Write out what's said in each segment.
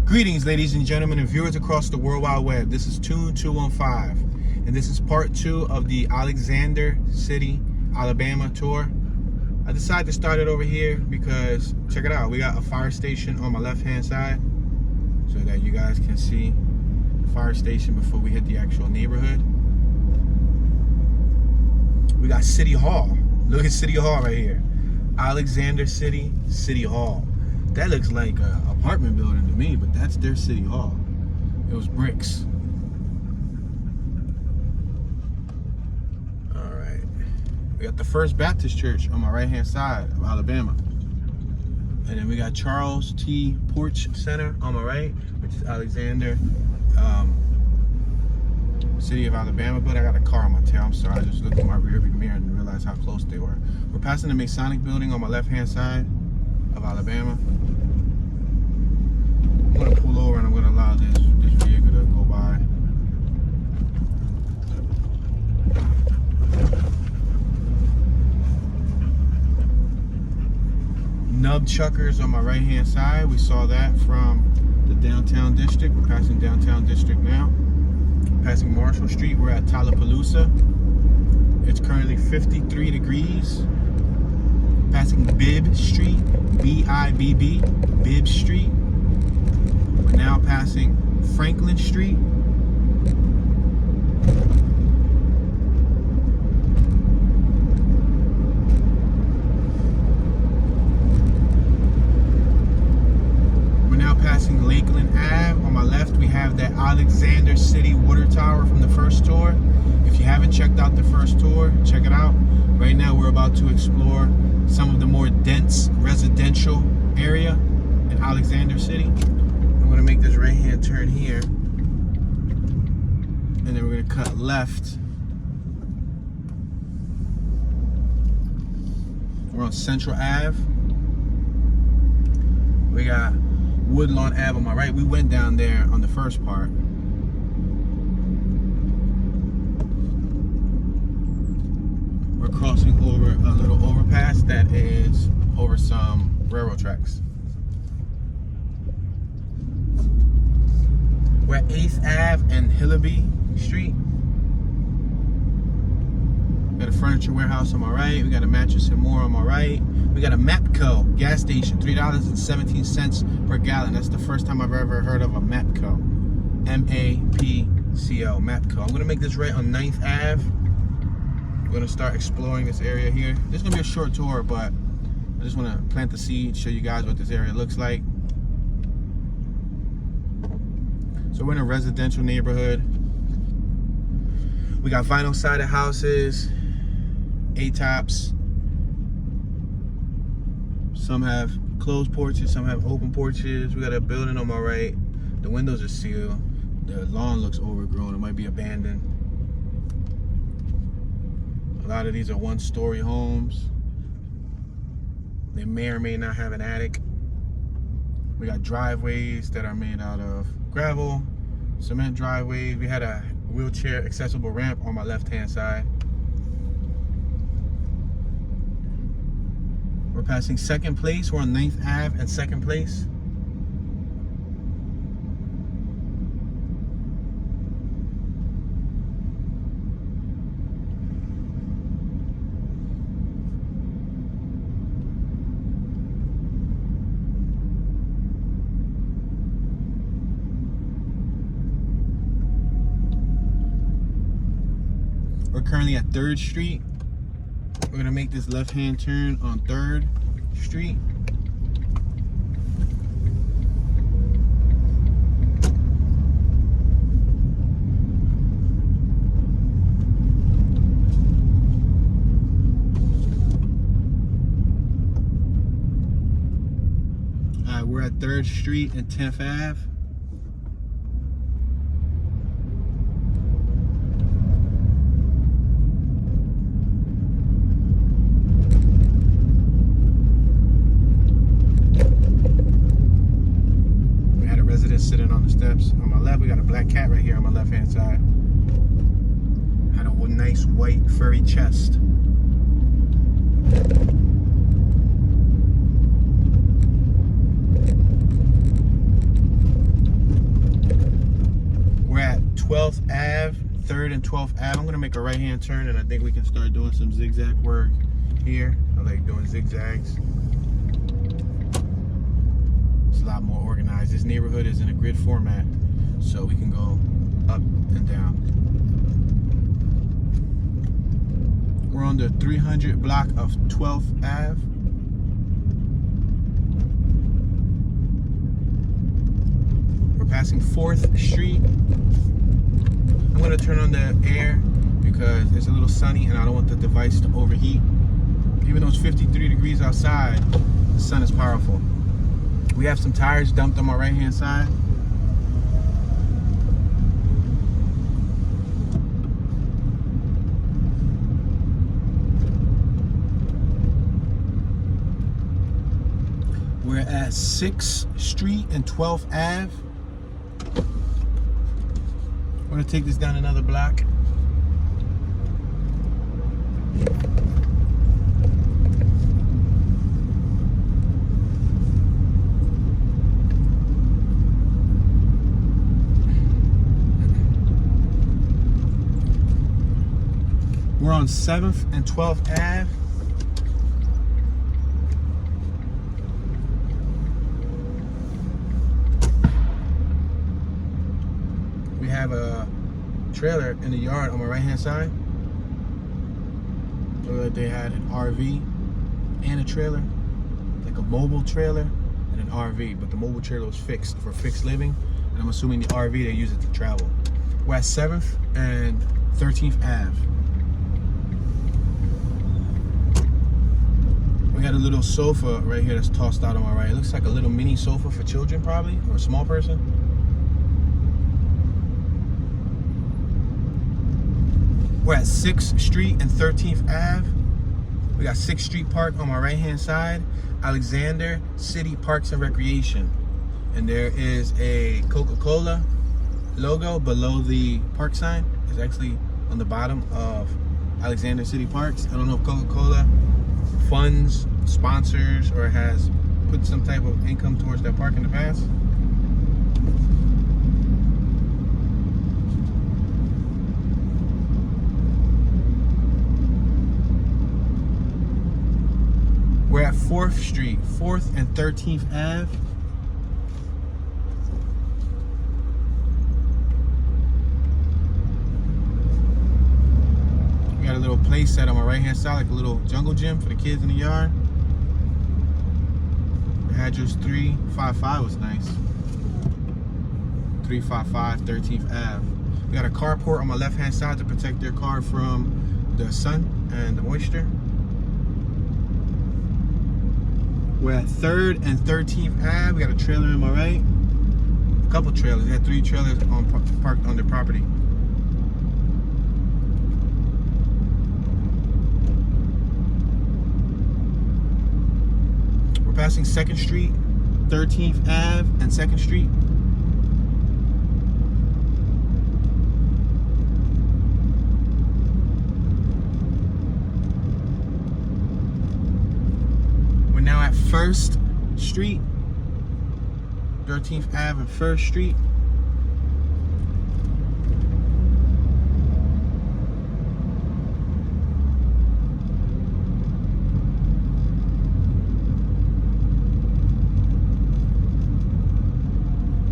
Greetings, ladies and gentlemen, and viewers across the World Wide Web. This is Tune 215, and this is part 2 of the Alexander City, Alabama tour. I decided to start it over here because, check it out, we got a fire station on my left-hand side so that you guys can see the fire station before we hit the actual neighborhood. We got City Hall. Look at City Hall right here. Alexander City, City Hall. That looks like an apartment building to me, but that's their City Hall. It was bricks. All right. We got the First Baptist Church on my right-hand side of Alabama. And then we got Charles T. Porch Center on my right, which is Alexander, City of Alabama. But I got a car on my tail. I'm sorry. I just looked in my rearview mirror and realized how close they were. We're passing the Masonic building on my left-hand side of Alabama. I'm gonna pull over and I'm gonna allow this vehicle to go by. Nub Chuckers on my right hand side. We saw that from the downtown district. We're passing downtown district now. Passing Marshall Street. We're at Tallapoosa. It's currently 53 degrees. Passing Bibb Street, B-I-B-B, Bibb Street. We're now passing Franklin Street. We're now passing Lakeland Ave. On my left, we have the Alexander City Water Tower from the first tour. If you haven't checked out the first tour, check it out. Right now, we're about to explore some of the more dense residential area in Alexander City. I'm gonna make this right-hand turn here, and then we're gonna cut left. We're on Central Ave. We got Woodlawn Ave on my right. We went down there on the first part. We're crossing over a little overpass that is over some railroad tracks. We're at 8th Ave and Hillaby Street. We got a furniture warehouse on my right. We got a Mattress and More on my right. We got a Mapco gas station, $3.17 per gallon. That's the first time I've ever heard of a Mapco. M-A-P-C-O, Mapco. I'm gonna make this right on 9th Ave. We're gonna start exploring this area here. This is gonna be a short tour, but I just wanna plant the seed, show you guys what this area looks like. So we're in a residential neighborhood. We got vinyl sided houses, A-tops. Some have closed porches, some have open porches. We got a building on my right. The windows are sealed. The lawn looks overgrown. It might be abandoned. A lot of these are one-story homes. They may or may not have an attic. We got driveways that are made out of gravel, cement driveways. We had a wheelchair accessible ramp on my left-hand side. We're passing 2nd Place. We're on 9th Ave and 2nd Place. We're currently at 3rd Street. We're gonna make this left-hand turn on 3rd Street. We're at 3rd Street and 10th Ave. Sitting on the steps. On my left, we got a black cat right here on my left hand side. Had a nice white furry chest. 12th Ave, 3rd and 12th Ave. I'm gonna make a right-hand turn, and I think we can start doing some zigzag work here. I like doing zigzags. It's a lot more organized. This neighborhood is in a grid format, so we can go up and down. We're on the 300 block of 12th Ave. We're passing 4th Street. I'm gonna turn on the air because it's a little sunny and I don't want the device to overheat. Even though it's 53 degrees outside, the sun is powerful. We have some tires dumped on my right-hand side. We're at 6th Street and 12th Ave. We're gonna take this down another block. We're on 7th and 12th Ave. We have a trailer in the yard on my right hand side. Looked like they had an RV and a trailer, like a mobile trailer and an RV, but the mobile trailer was fixed for fixed living, and I'm assuming the RV they use it to travel. We're at 7th and 13th Ave. We got a little sofa right here that's tossed out on my right. It looks like a little mini sofa for children probably, or a small person. We're at 6th Street and 13th Ave. We got 6th Street Park on my right-hand side, Alexander City Parks and Recreation. And there is a Coca-Cola logo below the park sign. It's actually on the bottom of Alexander City Parks. I don't know if Coca-Cola funds, sponsors, or has put some type of income towards that park in the past. We're at 4th Street, 4th and 13th Ave. We got a little play set on my right hand side, like a little jungle gym for the kids in the yard. The address 355 was nice. 355 13th Ave. We got a carport on my left hand side to protect their car from the sun and the moisture. We're at 3rd and 13th Ave. We got a trailer on my right. A couple trailers. They had 3 trailers parked on their property. We're passing 2nd Street, 13th Ave, and 2nd Street. Now at 1st Street, 13th Ave and 1st Street.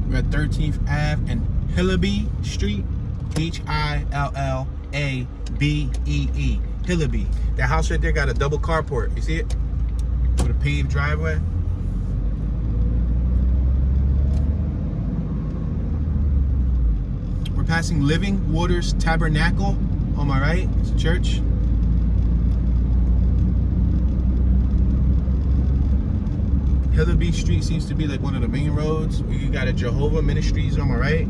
We're at 13th Ave and Hillaby Street, Hillabee. Hillaby. That house right there got a double carport. You see it? With a paved driveway. We're passing Living Waters Tabernacle on my right. It's a church. Hillaby Street seems to be like one of the main roads. We got a Jehovah Ministries on my right.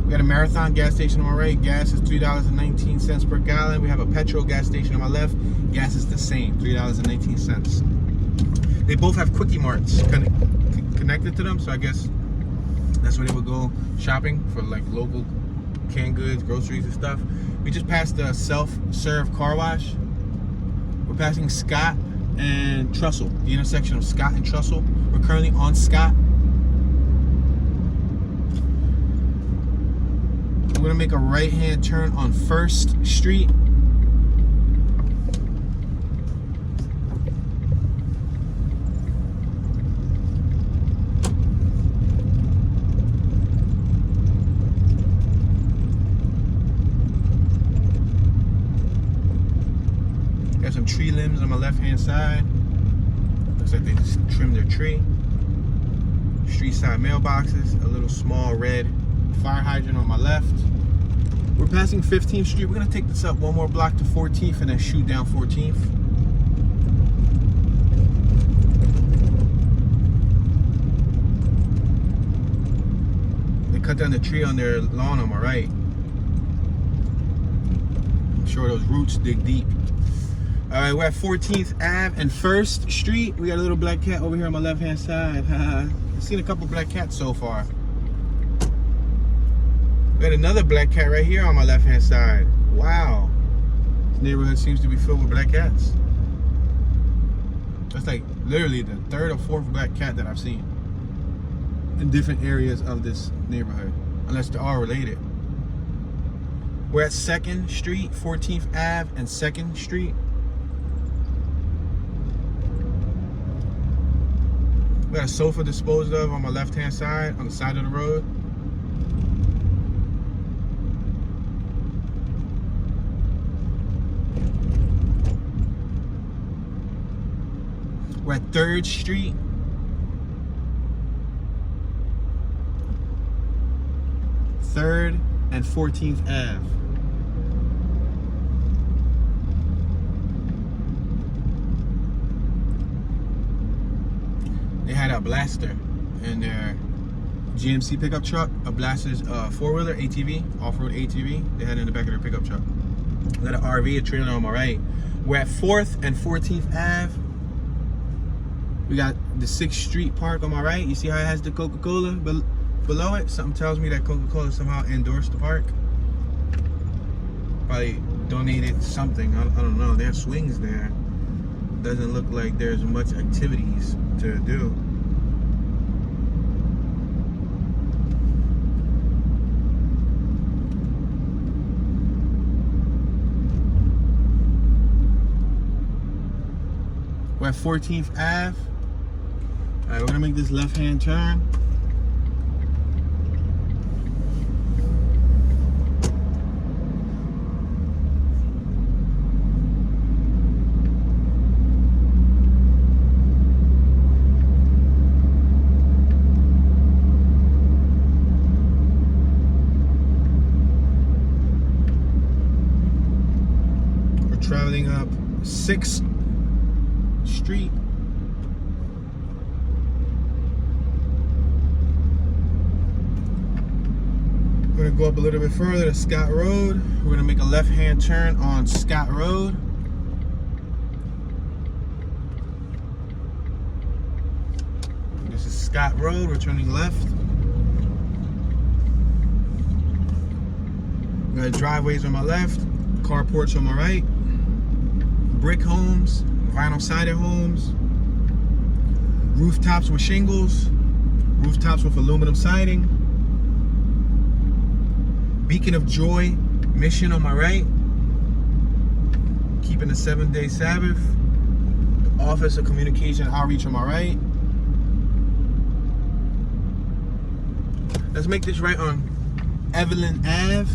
We got a Marathon gas station on my right. Gas is $3.19 per gallon. We have a petrol gas station on my left. Gas is the same, $3.19. They both have quickie marts connected to them, so I guess that's where they would go shopping for like local canned goods, groceries and stuff. We just passed the self-serve car wash. We're passing Scott and Trussell, the intersection of Scott and Trussell. We're currently on Scott. we're gonna make a right-hand turn on 1st Street. Got some tree limbs on my left-hand side. Looks like they just trimmed their tree. Street side mailboxes, a little small red fire hydrant on my left. We're passing 15th Street. We're gonna take this up one more block to 14th and then shoot down 14th. They cut down the tree on their lawn on my right. I'm sure those roots dig deep. All right, we're at 14th Ave and 1st Street. We got a little black cat over here on my left-hand side. I've seen a couple black cats so far. We got another black cat right here on my left-hand side. Wow. This neighborhood seems to be filled with black cats. That's like literally the 3rd or 4th black cat that I've seen in different areas of this neighborhood, unless they're all related. We're at 2nd Street, 14th Ave and 2nd Street. We got a sofa disposed of on my left-hand side, on the side of the road. We're at 3rd Street. Third and 14th Ave. They had a blaster in their GMC pickup truck. A blaster's four-wheeler ATV, off-road ATV. They had it in the back of their pickup truck. They had an RV, a trailer on my right. We're at 4th and 14th Ave. We got the 6th Street Park on my right. You see how it has the Coca-Cola below it? Something tells me that Coca-Cola somehow endorsed the park. Probably donated something. I don't know. They have swings there. Doesn't look like there's much activities to do. We're at 14th Ave. All right, we're gonna make this left-hand turn. We're traveling up 6th Street. We're gonna go up a little bit further to Scott Road. We're gonna make a left-hand turn on Scott Road. This is Scott Road. We're turning left. We got driveways on my left, carports on my right, brick homes, vinyl sided homes, rooftops with shingles, rooftops with aluminum siding, Beacon of Joy Mission on my right, keeping the 7-day Sabbath, the Office of Communication Outreach on my right. Let's make this right on Evelyn Ave.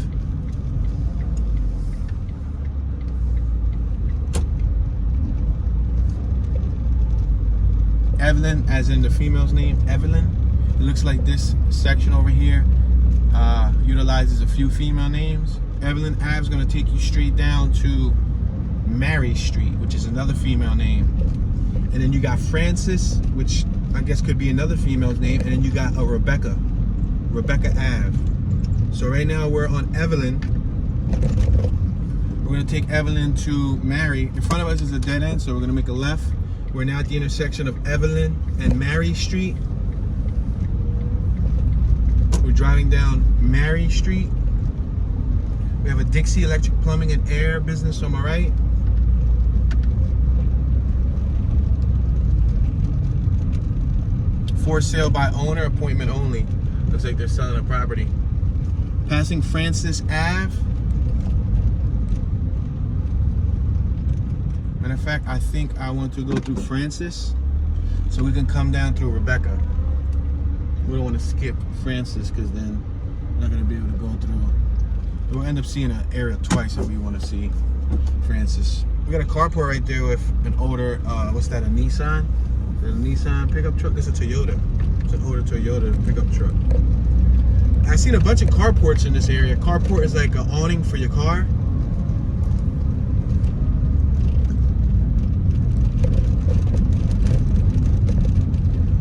Evelyn, as in the female's name, Evelyn. It looks like this section over here utilizes a few female names. Evelyn Ave is going to take you straight down to Mary Street, which is another female name. And then you got Francis, which I guess could be another female's name. And then you got a Rebecca Ave. So right now we're on Evelyn. We're going to take Evelyn to Mary. In front of us is a dead end, so we're going to make a left. We're now at the intersection of Evelyn and Mary Street. We're driving down Mary Street. We have a Dixie Electric Plumbing and Air business on my right. For sale by owner, appointment only. Looks like they're selling a property. Passing Francis Ave. Matter of fact, I think I want to go through Francis so we can come down through Rebecca. We don't want to skip Francis because then we're not going to be able to go through. We'll end up seeing an area twice if we want to see Francis. We got a carport right there with an older, what's that, a Nissan? Is it a Nissan pickup truck? It's a Toyota. It's an older Toyota pickup truck. I've seen a bunch of carports in this area. Carport is like an awning for your car.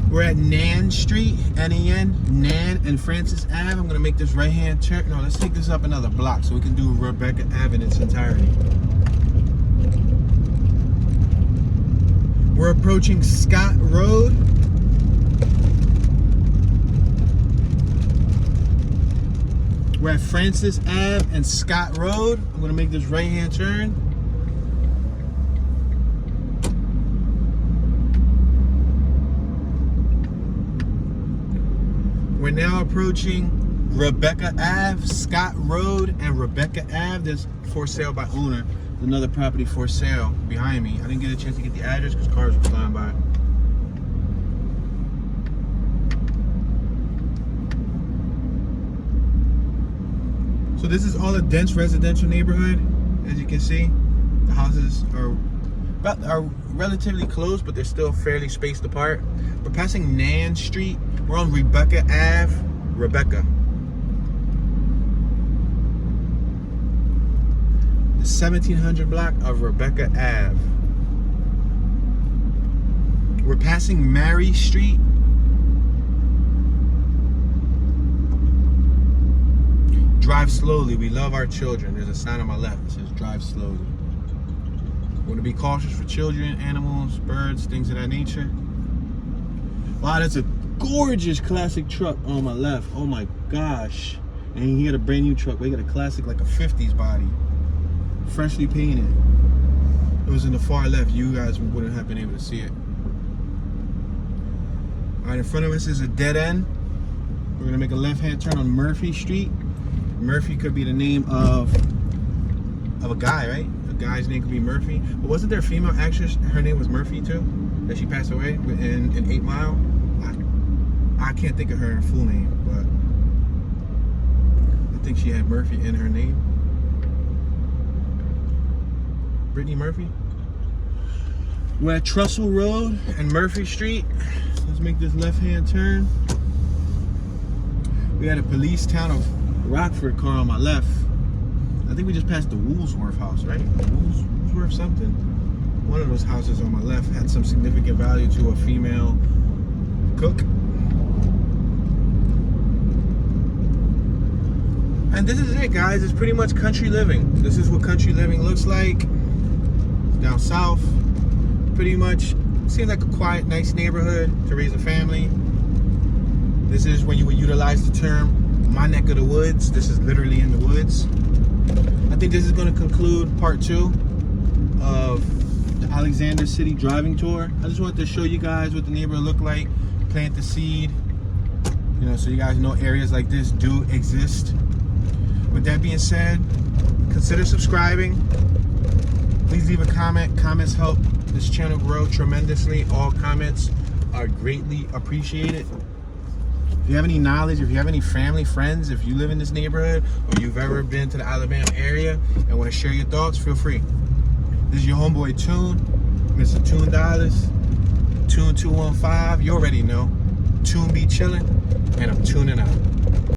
We're at Nan Street, N-E-N, Nan and Francis Ave. I'm gonna make this right-hand turn. No, let's take this up another block so we can do Rebecca Ave in its entirety. We're approaching Scott Road. We're at Francis Ave and Scott Road. I'm gonna make this right-hand turn. We're now approaching Rebecca Ave, Scott Road, and Rebecca Ave. There's for sale by owner. There's another property for sale behind me. I didn't get a chance to get the address because cars were flying by. So this is all a dense residential neighborhood. As you can see, the houses are relatively close, but they're still fairly spaced apart. We're passing Nan Street. We're on Rebecca Ave, Rebecca. The 1700 block of Rebecca Ave. We're passing Mary Street. Drive slowly. We love our children. There's a sign on my left that says drive slowly. We want to be cautious for children, animals, birds, things of that nature. Wow, that's a gorgeous classic truck on my left. Oh my gosh. And he had a brand new truck. We got a classic, like a 50s body. Freshly painted. It was in the far left. You guys wouldn't have been able to see it. All right, in front of us is a dead end. We're gonna make a left-hand turn on Murphy Street. Murphy could be the name of a guy, right? A guy's name could be Murphy. But wasn't there a female actress? Her name was Murphy too, that she passed away in 8 Mile. I can't think of her full name, but I think she had Murphy in her name. Brittany Murphy. We're at Trussell Road and Murphy Street. Let's make this left-hand turn. We had a police town of Rockford car on my left. I think we just passed the Woolsworth house, right? Woolsworth something. One of those houses on my left had some significant value to a female cook. And this is it, guys. It's pretty much country living. This is what country living looks like. Down south. Pretty much seems like a quiet, nice neighborhood to raise a family. This is when you would utilize the term my neck of the woods. This is literally in the woods. I think this is going to conclude part 2 of the Alexander City driving tour. I just wanted to show you guys what the neighborhood looked like, plant the seed, you know, so you guys know areas like this do exist. With that being said, consider subscribing. Please leave a comment. Comments help this channel grow tremendously. All comments are greatly appreciated. If you have any knowledge, if you have any family, friends, if you live in this neighborhood or you've ever been to the Alabama area and want to share your thoughts, feel free. This is your homeboy Tune, Mr. Tune Dollars, Tune 215. You already know. Tune be chilling, and I'm tuning out.